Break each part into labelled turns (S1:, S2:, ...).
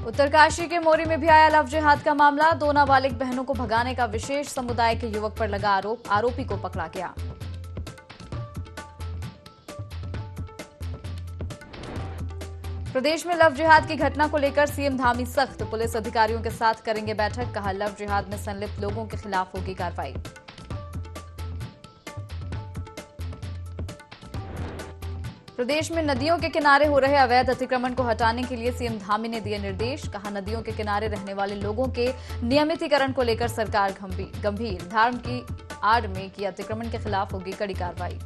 S1: उत्तरकाशी के मोरी में भी आया लव जिहाद का मामला। 2 नाबालिग बहनों को भगाने का विशेष समुदाय के युवक पर लगा आरोप। आरोपी को पकड़ा गया। प्रदेश में लव जिहाद की घटना को लेकर सीएम धामी सख्त। पुलिस अधिकारियों के साथ करेंगे बैठक। कहा, लव जिहाद में संलिप्त लोगों के खिलाफ होगी कार्रवाई। प्रदेश में नदियों के किनारे हो रहे अवैध अतिक्रमण को हटाने के लिए सीएम धामी ने दिए निर्देश। कहा, नदियों के किनारे रहने वाले लोगों के नियमितीकरण को लेकर सरकार गंभीर। धर्म की आड़ में किए अतिक्रमण के खिलाफ होगी कड़ी कार्रवाई।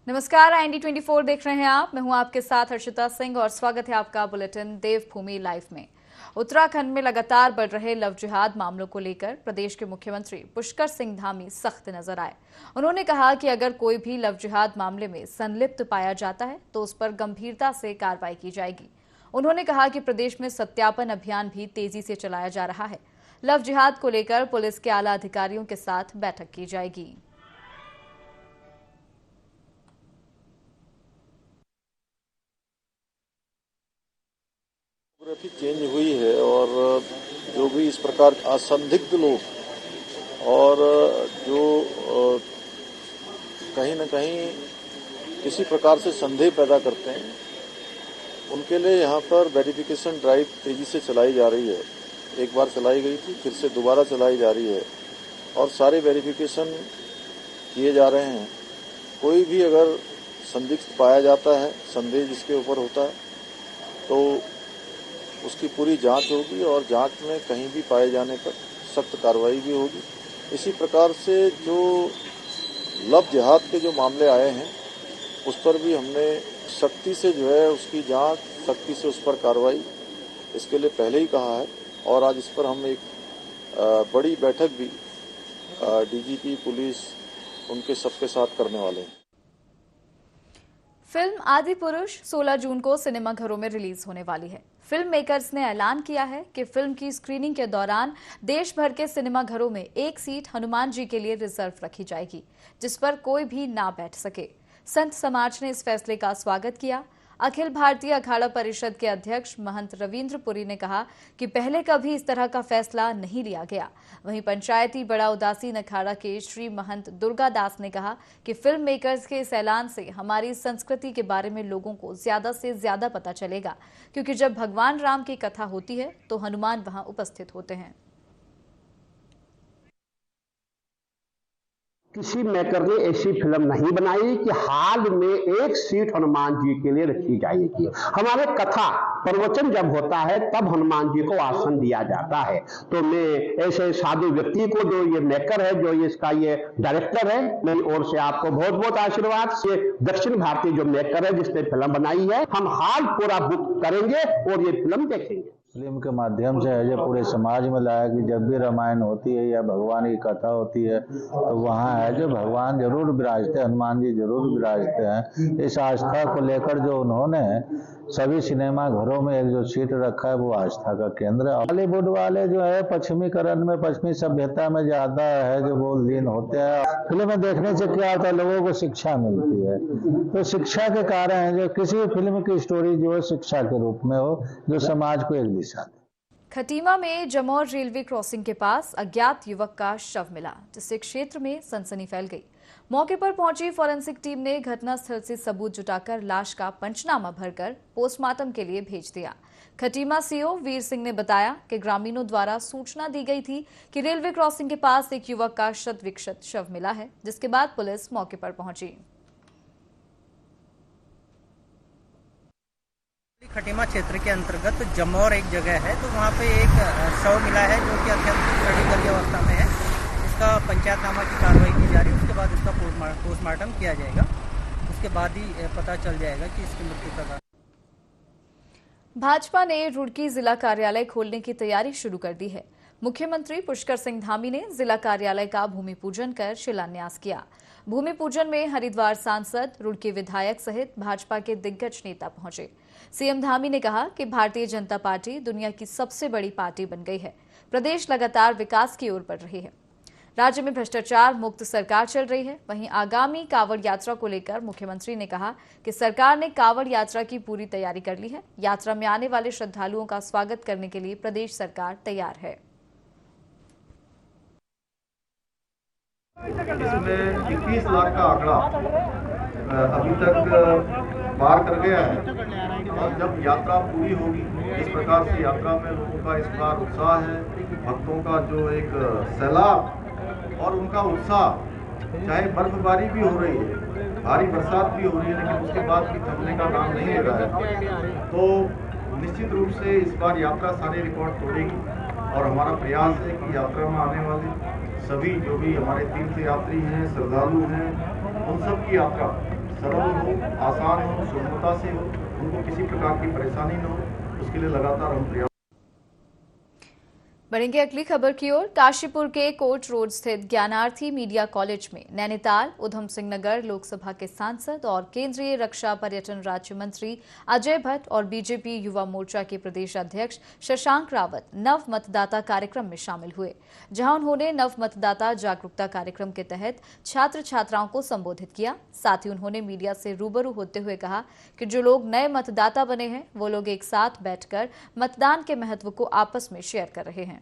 S1: नमस्कार, IND 24 देख रहे हैं आप। मैं हूं आपके साथ हर्षिता सिंह और स्वागत है आपका बुलेटिन देवभूमि लाइव में। उत्तराखंड में लगातार बढ़ रहे लव जिहाद मामलों को लेकर प्रदेश के मुख्यमंत्री पुष्कर सिंह धामी सख्त नजर आए। उन्होंने कहा कि अगर कोई भी लव जिहाद मामले में संलिप्त पाया जाता है तो उस पर गंभीरता से कार्रवाई की जाएगी। उन्होंने कहा कि प्रदेश में सत्यापन अभियान भी तेजी से चलाया जा रहा है। लव जिहाद को लेकर पुलिस के आला अधिकारियों के साथ बैठक की जाएगी।
S2: चेंज हुई है और जो भी इस प्रकार असंदिग्ध लोग और जो कहीं न कहीं किसी प्रकार से संदेह पैदा करते हैं, उनके लिए यहाँ पर वेरिफिकेशन ड्राइव तेजी से चलाई जा रही है। एक बार चलाई गई थी, फिर से दोबारा चलाई जा रही है और सारे वेरिफिकेशन किए जा रहे हैं। कोई भी अगर संदिग्ध पाया जाता है, संदेह जिसके ऊपर होता है, तो उसकी पूरी जांच होगी और जांच में कहीं भी पाए जाने पर सख्त कार्रवाई भी होगी। इसी प्रकार से जो लव जिहाद के जो मामले आए हैं, उस पर भी हमने सख्ती से जो है उसकी जांच, सख्ती से उस पर कार्रवाई इसके लिए पहले ही कहा है और आज इस पर हम एक बड़ी बैठक भी DGP पुलिस उनके सबके साथ करने वाले हैं।
S1: फिल्म आदि पुरुष 16 जून को सिनेमाघरों में रिलीज होने वाली है। फिल्म मेकर्स ने ऐलान किया है कि फिल्म की स्क्रीनिंग के दौरान देश भर के सिनेमाघरों में एक सीट हनुमान जी के लिए रिजर्व रखी जाएगी, जिस पर कोई भी ना बैठ सके। संत समाज ने इस फैसले का स्वागत किया। अखिल भारतीय अखाड़ा परिषद के अध्यक्ष महंत रविंद्र पुरी ने कहा कि पहले कभी इस तरह का फैसला नहीं लिया गया। वहीं पंचायती बड़ा उदासीन अखाड़ा के श्री महंत दुर्गा दास ने कहा कि फिल्म मेकर्स के इस ऐलान से हमारी संस्कृति के बारे में लोगों को ज्यादा से ज्यादा पता चलेगा, क्योंकि जब भगवान राम की कथा होती है तो हनुमान वहां उपस्थित होते हैं।
S3: किसी मेकर ने ऐसी फिल्म नहीं बनाई कि हाल में एक सीट हनुमान जी के लिए रखी जाएगी। हमारे कथा प्रवचन जब होता है तब हनुमान जी को आसन दिया जाता है। तो मैं ऐसे साधु व्यक्ति को, जो ये मेकर है, जो इसका ये डायरेक्टर है, मेरी ओर से आपको बहुत बहुत आशीर्वाद। ये दक्षिण भारतीय जो मेकर है जिसने फिल्म बनाई है, हम हाल पूरा बुक करेंगे और ये फिल्म देखेंगे।
S4: फिल्म के माध्यम से है जो पूरे समाज में लाया कि जब भी रामायण होती है या भगवान की कथा होती है तो वहाँ है जो भगवान जरूर विराजते, हनुमान जी जरूर विराजते हैं। इस आस्था को लेकर जो उन्होंने सभी सिनेमा घरों में एक जो सीट रखा है वो आस्था का केंद्र है। बॉलीवुड वाले जो है पश्चिमीकरण में, पश्चिमी सभ्यता में ज्यादा है जो वो लीन होते हैं। फिल्में देखने से क्या होता है, लोगों को शिक्षा मिलती है। तो शिक्षा के कारण है जो किसी भी फिल्म की स्टोरी जो है शिक्षा के रूप में हो, जो समाज को एक दिशा दे।
S1: खटीमा में जमौर रेलवे क्रॉसिंग के पास अज्ञात युवक का शव मिला, जिससे क्षेत्र में सनसनी फैल गई। मौके पर पहुंची फॉरेंसिक टीम ने घटनास्थल से सबूत जुटाकर लाश का पंचनामा भरकर पोस्टमार्टम के लिए भेज दिया। खटीमा सीओ वीर सिंह ने बताया कि ग्रामीणों द्वारा सूचना दी गई थी कि रेलवे क्रॉसिंग के पास एक युवक का शत विक्षत शव मिला है, जिसके बाद पुलिस मौके पर पहुंची।
S5: खटीमा क्षेत्र के अंतर्गत जमौर एक जगह है, तो वहाँ पे एक शव मिला है जो कि अत्यंत क्रिटिकल अवस्था में है। इसका पंचायतनामा की कार्रवाई की जा रही है। उसके बाद इसका पोस्टमार्टम किया जाएगा। उसके बाद ही पता चल जाएगा कि इसकी मृत्यु का कारण।
S1: भाजपा ने रुड़की जिला कार्यालय खोलने की तैयारी शुरू कर दी है। मुख्यमंत्री पुष्कर सिंह धामी ने जिला कार्यालय का भूमि पूजन कर शिलान्यास किया। भूमि पूजन में हरिद्वार सांसद, रुड़की विधायक सहित भाजपा के दिग्गज नेता पहुंचे। सीएम धामी ने कहा कि भारतीय जनता पार्टी दुनिया की सबसे बड़ी पार्टी बन गई है। प्रदेश लगातार विकास की ओर बढ़ रही है। राज्य में भ्रष्टाचार मुक्त सरकार चल रही है। वहीं आगामी कांवड़ यात्रा को लेकर मुख्यमंत्री ने कहा कि सरकार ने कांवड़ यात्रा की पूरी तैयारी कर ली है। यात्रा में आने वाले श्रद्धालुओं का स्वागत करने के लिए प्रदेश सरकार तैयार है।
S2: इसमें 21 लाख का आंकड़ा अभी तक पार कर गया है और जब यात्रा पूरी होगी, इस प्रकार से यात्रा में लोगों का इस बार उत्साह है, भक्तों का जो एक सैलाब और उनका उत्साह, चाहे बर्फबारी भी हो रही है, भारी बरसात भी हो रही है, लेकिन उसके बाद भी थमने का नाम नहीं ले रहा है। तो निश्चित रूप से इस बार यात्रा सारे रिकॉर्ड तोड़ेगी और हमारा प्रयास है कि यात्रा में आने वाले सभी जो भी हमारे तीर्थ यात्री हैं, श्रद्धालु हैं, उन सब की यात्रा सरल हो, आसान हो, सुगमता से हो, उनको किसी प्रकार की परेशानी न हो, उसके लिए लगातार हम प्रयास।
S1: बढ़ेंगे अगली खबर की ओर। काशीपुर के कोर्ट रोड स्थित ज्ञानार्थी मीडिया कॉलेज में नैनीताल उधम सिंह नगर लोकसभा के सांसद और केंद्रीय रक्षा पर्यटन राज्य मंत्री अजय भट्ट और बीजेपी युवा मोर्चा के प्रदेश अध्यक्ष शशांक रावत नव मतदाता कार्यक्रम में शामिल हुए, जहां उन्होंने नव मतदाता जागरूकता कार्यक्रम के तहत छात्र छात्राओं को संबोधित किया। साथ ही उन्होंने मीडिया से रूबरू होते हुए कहा कि जो लोग नए मतदाता बने हैं वो लोग एक साथ बैठकर मतदान के महत्व को आपस में शेयर कर रहे हैं।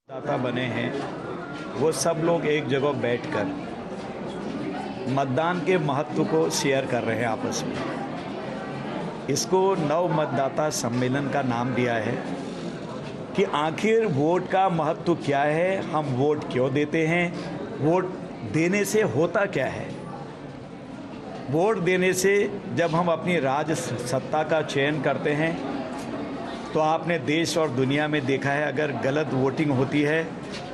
S6: मतदाता बने हैं वो सब लोग एक जगह बैठकर मतदान के महत्व को शेयर कर रहे हैं आपस में। इसको नव मतदाता सम्मेलन का नाम दिया है कि आखिर वोट का महत्व क्या है, हम वोट क्यों देते हैं, वोट देने से होता क्या है। वोट देने से जब हम अपनी राज सत्ता का चयन करते हैं तो आपने देश और दुनिया में देखा है, अगर गलत वोटिंग होती है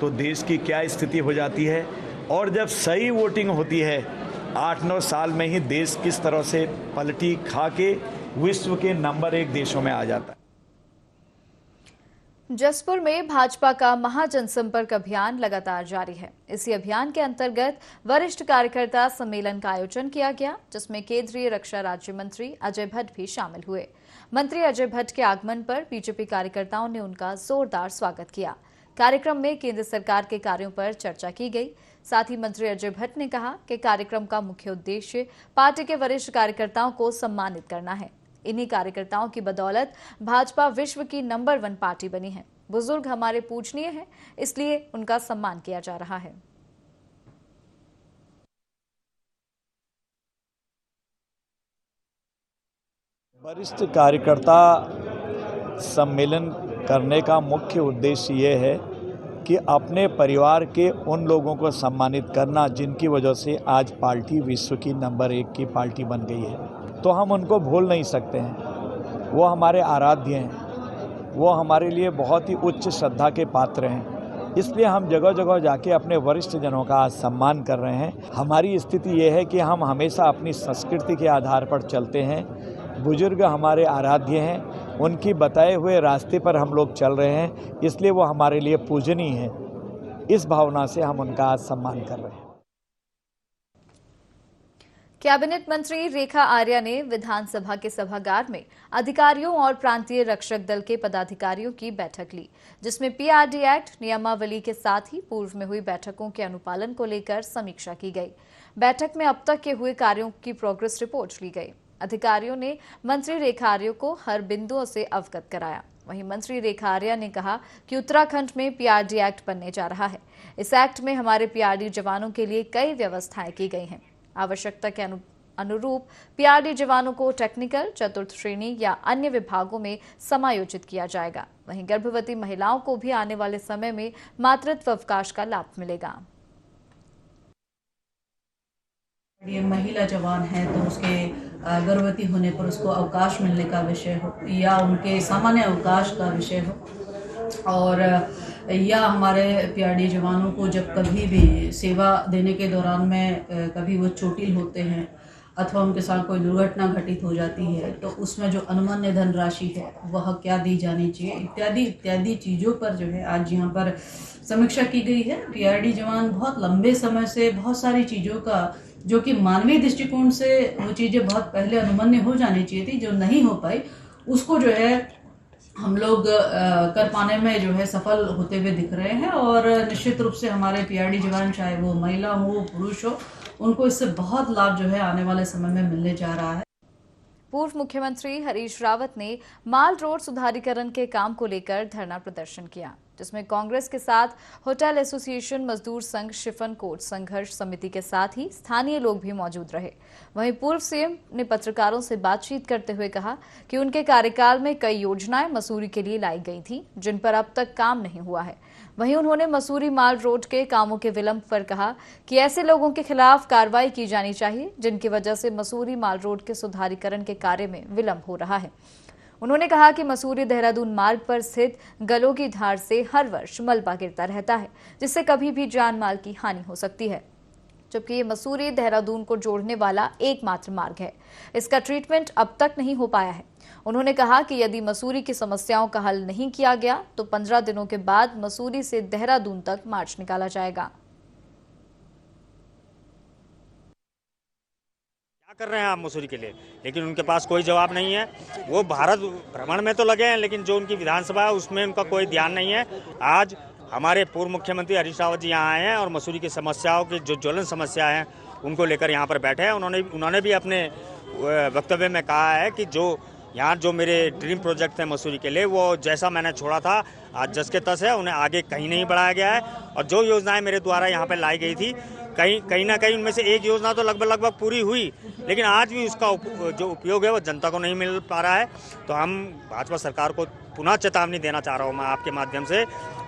S6: तो देश की क्या स्थिति हो जाती है, और जब सही वोटिंग होती है 8-9 साल में ही देश किस तरह से पलटी खा के विश्व के नंबर 1 देशों में आ जाता है।
S1: जसपुर में भाजपा का महाजनसंपर्क अभियान लगातार जारी है। इसी अभियान के अंतर्गत वरिष्ठ कार्यकर्ता सम्मेलन का आयोजन किया गया, जिसमें केंद्रीय रक्षा राज्य मंत्री अजय भट्ट भी शामिल हुए। मंत्री अजय भट्ट के आगमन पर बीजेपी कार्यकर्ताओं ने उनका जोरदार स्वागत किया। कार्यक्रम में केंद्र सरकार के कार्यों पर चर्चा की गई। साथ ही मंत्री अजय भट्ट ने कहा कि कार्यक्रम का मुख्य उद्देश्य पार्टी के वरिष्ठ कार्यकर्ताओं को सम्मानित करना है। इन्हीं कार्यकर्ताओं की बदौलत भाजपा विश्व की नंबर 1 पार्टी बनी है। बुजुर्ग हमारे पूजनीय हैं, इसलिए उनका सम्मान किया जा रहा है।
S6: वरिष्ठ कार्यकर्ता सम्मेलन करने का मुख्य उद्देश्य ये है कि अपने परिवार के उन लोगों को सम्मानित करना जिनकी वजह से आज पार्टी विश्व की नंबर 1 की पार्टी बन गई है। तो हम उनको भूल नहीं सकते हैं। वो हमारे आराध्य हैं, वो हमारे लिए बहुत ही उच्च श्रद्धा के पात्र हैं। इसलिए हम जगह जगह जाके अपने वरिष्ठ जनों का सम्मान कर रहे हैं। हमारी स्थिति ये है कि हम हमेशा अपनी संस्कृति के आधार पर चलते हैं। बुजुर्ग हमारे आराध्य हैं, उनकी बताए हुए रास्ते पर हम लोग चल रहे हैं, इसलिए वो हमारे लिए पूजनीय हैं। इस भावना से हम उनका आज सम्मान कर रहे हैं।
S1: कैबिनेट मंत्री रेखा आर्या ने विधानसभा के सभागार में अधिकारियों और प्रांतीय रक्षक दल के पदाधिकारियों की बैठक ली, जिसमें पीआरडी एक्ट नियमावली के साथ ही पूर्व में हुई बैठकों के अनुपालन को लेकर समीक्षा की गई। बैठक में अब तक के हुए कार्यों की प्रोग्रेस रिपोर्ट ली गई। अधिकारियों ने मंत्री रेखा आर्या को हर बिंदुओं से अवगत कराया। वहीं मंत्री रेखा आर्या ने कहा कि उत्तराखंड में पीआरडी एक्ट बनने जा रहा है। इस एक्ट में हमारे पीआरडी जवानों के लिए कई व्यवस्थाएं की गई हैं। आवश्यकता के अनुरूप पीआरडी जवानों को टेक्निकल, चतुर्थ श्रेणी या अन्य विभागों में समायोजित किया जाएगा। वहीं गर्भवती महिलाओं को भी आने वाले समय में मातृत्व अवकाश का लाभ मिलेगा।
S7: ये महिला जवान है तो उसके गर्भवती होने पर उसको अवकाश मिलने का विषय हो या उनके सामान्य अवकाश का विषय हो, और या हमारे पीआरडी जवानों को जब कभी भी सेवा देने के दौरान में कभी वो चोटिल होते हैं अथवा उनके साथ कोई दुर्घटना घटित हो जाती है तो उसमें जो अनुमान्य धनराशि है वह क्या दी जानी चाहिए, इत्यादि इत्यादि चीज़ों पर जो है आज यहाँ पर समीक्षा की गई है। पीआरडी जवान बहुत लंबे समय से बहुत सारी चीज़ों का जो कि मानवीय दृष्टिकोण से वो चीज़ें बहुत पहले अनुमान्य हो जानी चाहिए थी, जो नहीं हो पाई, उसको जो है हम लोग कर पाने में जो है सफल होते हुए दिख रहे हैं और निश्चित रूप से हमारे पीआरडी जवान, चाहे वो महिला हो पुरुष हो, उनको इससे बहुत लाभ जो है आने वाले समय में मिलने जा रहा है।
S1: पूर्व मुख्यमंत्री हरीश रावत ने माल रोड सुधारीकरण के काम को लेकर धरना प्रदर्शन किया, जिसमें कांग्रेस के साथ होटल एसोसिएशन, मजदूर संघ, शिफन कोर्ट संघर्ष समिति के साथ ही स्थानीय लोग भी मौजूद रहे। वहीं पूर्व सीएम ने पत्रकारों से बातचीत करते हुए कहा कि उनके कार्यकाल में कई योजनाएं मसूरी के लिए लाई गई थी, जिन पर अब तक काम नहीं हुआ है। वहीं उन्होंने मसूरी माल रोड के कामों के विलंब पर कहा कि ऐसे लोगों के खिलाफ कार्रवाई की जानी चाहिए जिनकी वजह से मसूरी माल रोड के सुधारीकरण के कार्य में विलंब हो रहा है। उन्होंने कहा कि मसूरी देहरादून मार्ग पर स्थित गलों की धार से हर वर्ष मलबा गिरता रहता है, जिससे कभी भी जान माल की हानि हो सकती है, जबकि ये मसूरी देहरादून को जोड़ने वाला एकमात्र मार्ग है। इसका ट्रीटमेंट अब तक नहीं हो पाया है। उन्होंने कहा कि यदि मसूरी की समस्याओं का हल नहीं किया गया तो 15 दिनों के बाद मसूरी से देहरादून तक मार्च निकाला जाएगा।
S8: क्या कर रहे हैं आप मसूरी के लिए, लेकिन उनके पास कोई जवाब नहीं है। वो भारत भ्रमण में तो लगे हैं, लेकिन जो उनकी विधानसभा है उसमें उनका कोई ध्यान नहीं है। आज हमारे पूर्व मुख्यमंत्री हरीश रावत जी यहाँ आए हैं और मसूरी की समस्याओं की जो ज्वलन समस्या है उनको लेकर यहाँ पर बैठे हैं। उन्होंने भी अपने वक्तव्य में कहा है कि यहाँ जो मेरे ड्रीम प्रोजेक्ट थे मसूरी के लिए, वो जैसा मैंने छोड़ा था आज जस के तस है, उन्हें आगे कहीं नहीं बढ़ाया गया है। और जो योजनाएं मेरे द्वारा यहाँ पर लाई गई थी, कहीं ना कहीं उनमें से एक योजना तो लगभग पूरी हुई, लेकिन आज भी उसका जो उपयोग है वो जनता को नहीं मिल पा रहा है। तो हम भाजपा सरकार को पुनः चेतावनी देना चाह रहा हूँ मैं आपके माध्यम से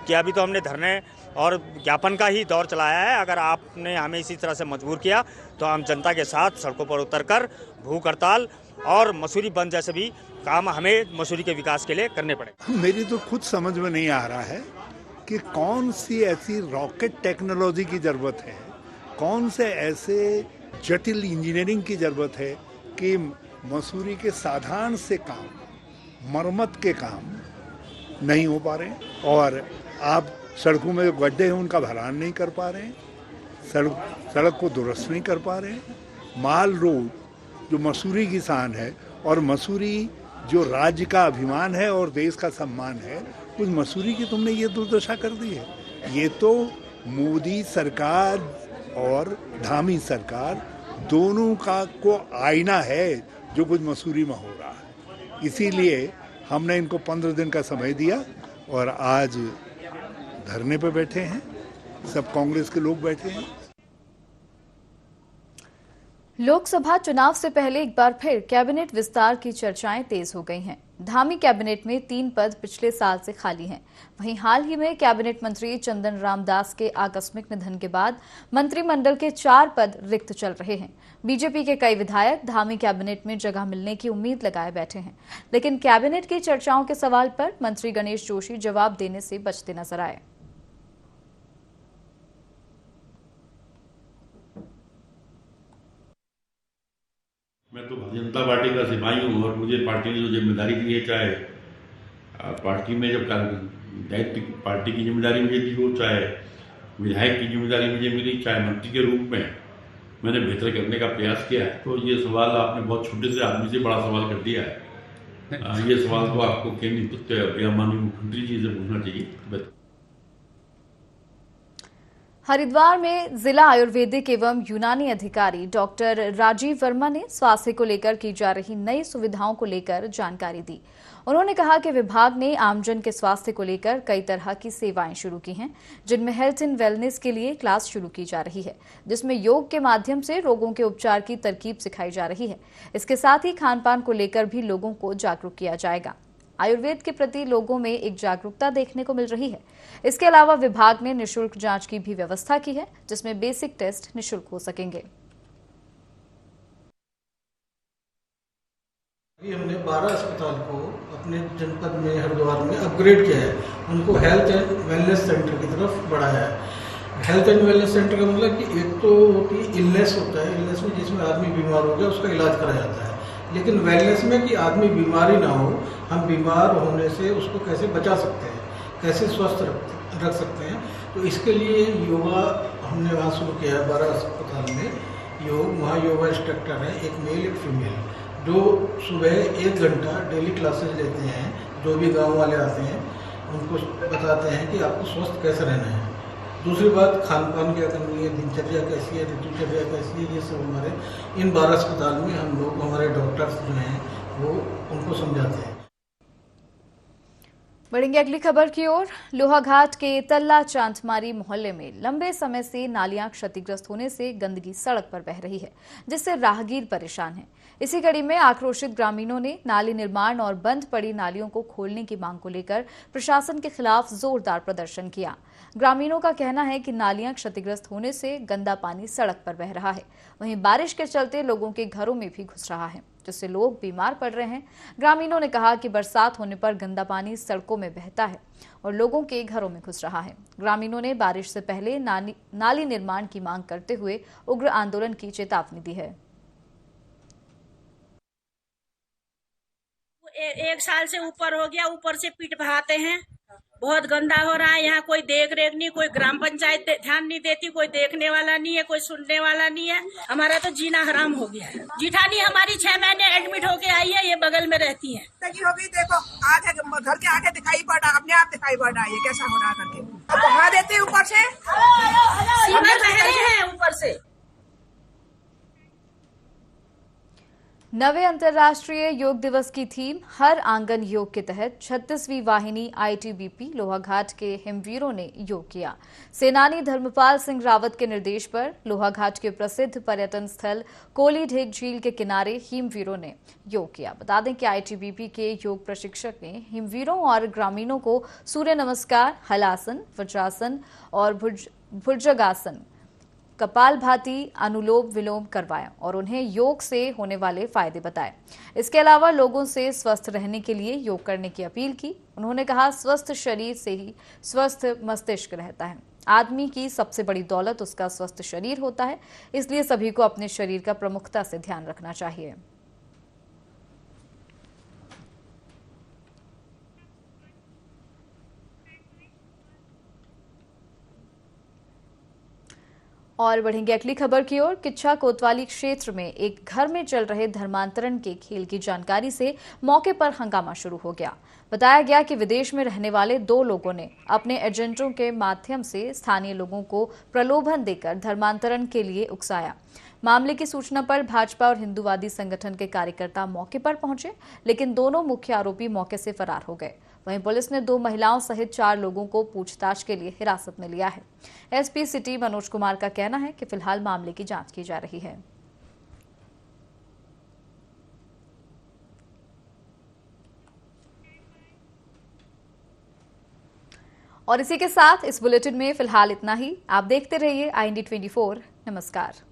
S8: कि अभी तो हमने धरने और ज्ञापन का ही दौर चलाया है। अगर आपने हमें इसी तरह से मजबूर किया तो हम जनता के साथ सड़कों पर उतरकर भूख हड़ताल और मसूरी बंद जैसे भी काम हमें मसूरी के विकास के लिए करने पड़े।
S9: मेरी तो खुद समझ में नहीं आ रहा है कि कौन सी ऐसी रॉकेट टेक्नोलॉजी की जरूरत है, कौन से ऐसे जटिल इंजीनियरिंग की जरूरत है कि मसूरी के साधारण से काम, मरम्मत के काम नहीं हो पा रहे हैं और आप सड़कों में जो गड्ढे हैं उनका भरान नहीं कर पा रहे हैं, सड़क को दुरुस्त नहीं कर पा रहे हैं। माल रोड जो मसूरी की शान है और मसूरी जो राज्य का अभिमान है और देश का सम्मान है, उस मसूरी की तुमने ये दुर्दशा कर दी है। ये तो मोदी सरकार और धामी सरकार दोनों का को आईना है जो कुछ मसूरी में हो रहा है। इसीलिए हमने इनको 15 दिन का समय दिया और आज धरने पे बैठे हैं, सब कांग्रेस के लोग बैठे हैं।
S1: लोकसभा चुनाव से पहले एक बार फिर कैबिनेट विस्तार की चर्चाएं तेज हो गई हैं। धामी कैबिनेट में 3 पद पिछले साल से खाली हैं। वहीं हाल ही में कैबिनेट मंत्री चंदन रामदास के आकस्मिक निधन के बाद मंत्रिमंडल के 4 पद रिक्त चल रहे हैं। बीजेपी के कई विधायक धामी कैबिनेट में जगह मिलने की उम्मीद लगाए बैठे हैं, लेकिन कैबिनेट की चर्चाओं के सवाल पर मंत्री गणेश जोशी जवाब देने से बचते नजर आए।
S10: मैं तो भारतीय जनता पार्टी का सिपाही हूँ और मुझे पार्टी ने जो जिम्मेदारी दी है, चाहे पार्टी में जब दायित्व पार्टी की जिम्मेदारी मुझे दी हो, चाहे विधायक की जिम्मेदारी मुझे मिली, चाहे मंत्री के रूप में मैंने बेहतर करने का प्रयास किया है। तो ये सवाल आपने बहुत छोटे से आदमी से बड़ा सवाल कर दिया है। ये सवाल तो आपको केंद्रीय माननीय मुख्यमंत्री जी से पूछना चाहिए।
S1: हरिद्वार में जिला आयुर्वेदिक एवं यूनानी अधिकारी डॉक्टर राजीव वर्मा ने स्वास्थ्य को लेकर की जा रही नई सुविधाओं को लेकर जानकारी दी। उन्होंने कहा कि विभाग ने आमजन के स्वास्थ्य को लेकर कई तरह की सेवाएं शुरू की हैं, जिनमें हेल्थ एंड वेलनेस के लिए क्लास शुरू की जा रही है, जिसमें योग के माध्यम से रोगों के उपचार की तरकीब सिखाई जा रही है। इसके साथ ही खान पान को लेकर भी लोगों को जागरूक किया जाएगा। आयुर्वेद के प्रति लोगों में एक जागरूकता देखने को मिल रही है। इसके अलावा विभाग ने निःशुल्क जांच की भी व्यवस्था की है, जिसमें बेसिक टेस्ट निःशुल्क हो सकेंगे।
S11: हमने 12 अस्पताल को अपने जनपद में हरिद्वार में अपग्रेड किया है, उनको हेल्थ एंड वेलनेस सेंटर की तरफ बढ़ाया है। हेल्थ एंड वेलनेस सेंटर का मतलब कि एक तो होती इलनेस होता है, इलनेस में जिसमें आदमी बीमार हो गया उसका इलाज करा जाता है, लेकिन वेलनेस में कि आदमी बीमारी ना हो, हम बीमार होने से उसको कैसे बचा सकते हैं, कैसे स्वस्थ रख सकते हैं। तो इसके लिए योगा हमने वहाँ शुरू किया है। 12 अस्पताल में योग, वहाँ योगा इंस्ट्रक्टर है, एक मेल एक फीमेल, जो सुबह 1 घंटा डेली क्लासेस लेते हैं, जो भी गांव वाले आते हैं उनको बताते हैं कि आपको स्वस्थ कैसे रहना है। दूसरी बात, खान पान क्या करनी है, दिनचर्या कैसी है, ऋतुचर्या कैसी है, ये सब हमारे इन 12 अस्पताल में हम लोग, हमारे डॉक्टर्स जो हैं वो उनको समझाते हैं।
S1: बढ़ेंगे अगली खबर की ओर। लोहाघाट के तल्ला चांदमारी मोहल्ले में लंबे समय से नालियां क्षतिग्रस्त होने से गंदगी सड़क पर बह रही है, जिससे राहगीर परेशान हैं। इसी कड़ी में आक्रोशित ग्रामीणों ने नाली निर्माण और बंद पड़ी नालियों को खोलने की मांग को लेकर प्रशासन के खिलाफ जोरदार प्रदर्शन किया। ग्रामीणों का कहना है कि नालियां क्षतिग्रस्त होने से गंदा पानी सड़क पर बह रहा है, वहीं बारिश के चलते लोगों के घरों में भी घुस रहा है, जिससे लोग बीमार पड़ रहे हैं। ग्रामीणों ने कहा कि बरसात होने पर गंदा पानी सड़कों में बहता है और लोगों के घरों में घुस रहा है। ग्रामीणों ने बारिश से पहले नाली निर्माण की मांग करते हुए उग्र आंदोलन की चेतावनी दी है।
S12: एक साल से ऊपर हो गया, ऊपर से पीट बहाते हैं, बहुत गंदा हो रहा है। यहाँ कोई देख रेख नहीं, कोई ग्राम पंचायत ध्यान नहीं देती, कोई देखने वाला नहीं है, कोई सुनने वाला नहीं है। हमारा तो जीना हराम हो गया है। जिठानी हमारी 6 महीने एडमिट होके आई है, ये बगल में रहती है।
S13: देखो आगे घर के आगे दिखाई पड़ रहा, अपने आप दिखाई पड़ रहा है, ये कैसा हो रहा करके। अब बहा देते ऊपर से,
S12: सीवर बह रहे हैं ऊपर से।
S1: नवे अंतर्राष्ट्रीय योग दिवस की थीम हर आंगन योग के तहत 36वीं वाहिनी ITBP लोहाघाट के हिमवीरों ने योग किया। सेनानी धर्मपाल सिंह रावत के निर्देश पर लोहाघाट के प्रसिद्ध पर्यटन स्थल कोली ढेक झील के किनारे हिमवीरों ने योग किया। बता दें कि ITBP के योग प्रशिक्षक ने हिमवीरों और ग्रामीणों को सूर्य नमस्कार, हलासन, वज्रासन और भुजंगासन, कपालभाति, अनुलोम विलोम करवाया और उन्हें योग से होने वाले फायदे बताए। इसके अलावा लोगों से स्वस्थ रहने के लिए योग करने की अपील की। उन्होंने कहा, स्वस्थ शरीर से ही स्वस्थ मस्तिष्क रहता है। आदमी की सबसे बड़ी दौलत उसका स्वस्थ शरीर होता है, इसलिए सभी को अपने शरीर का प्रमुखता से ध्यान रखना चाहिए। और बढ़ेंगे अगली खबर की ओर। किच्छा कोतवाली क्षेत्र में एक घर में चल रहे धर्मांतरण के खेल की जानकारी से मौके पर हंगामा शुरू हो गया। बताया गया कि विदेश में रहने वाले 2 लोगों ने अपने एजेंटों के माध्यम से स्थानीय लोगों को प्रलोभन देकर धर्मांतरण के लिए उकसाया। मामले की सूचना पर भाजपा और हिंदूवादी संगठन के कार्यकर्ता मौके पर पहुंचे, लेकिन दोनों मुख्य आरोपी मौके से फरार हो गए। वहीं पुलिस ने 2 महिलाओं सहित 4 लोगों को पूछताछ के लिए हिरासत में लिया है। SP सिटी मनोज कुमार का कहना है कि फिलहाल मामले की जांच की जा रही है। और इसी के साथ इस बुलेटिन में फिलहाल इतना ही। आप देखते रहिए IND 24। नमस्कार।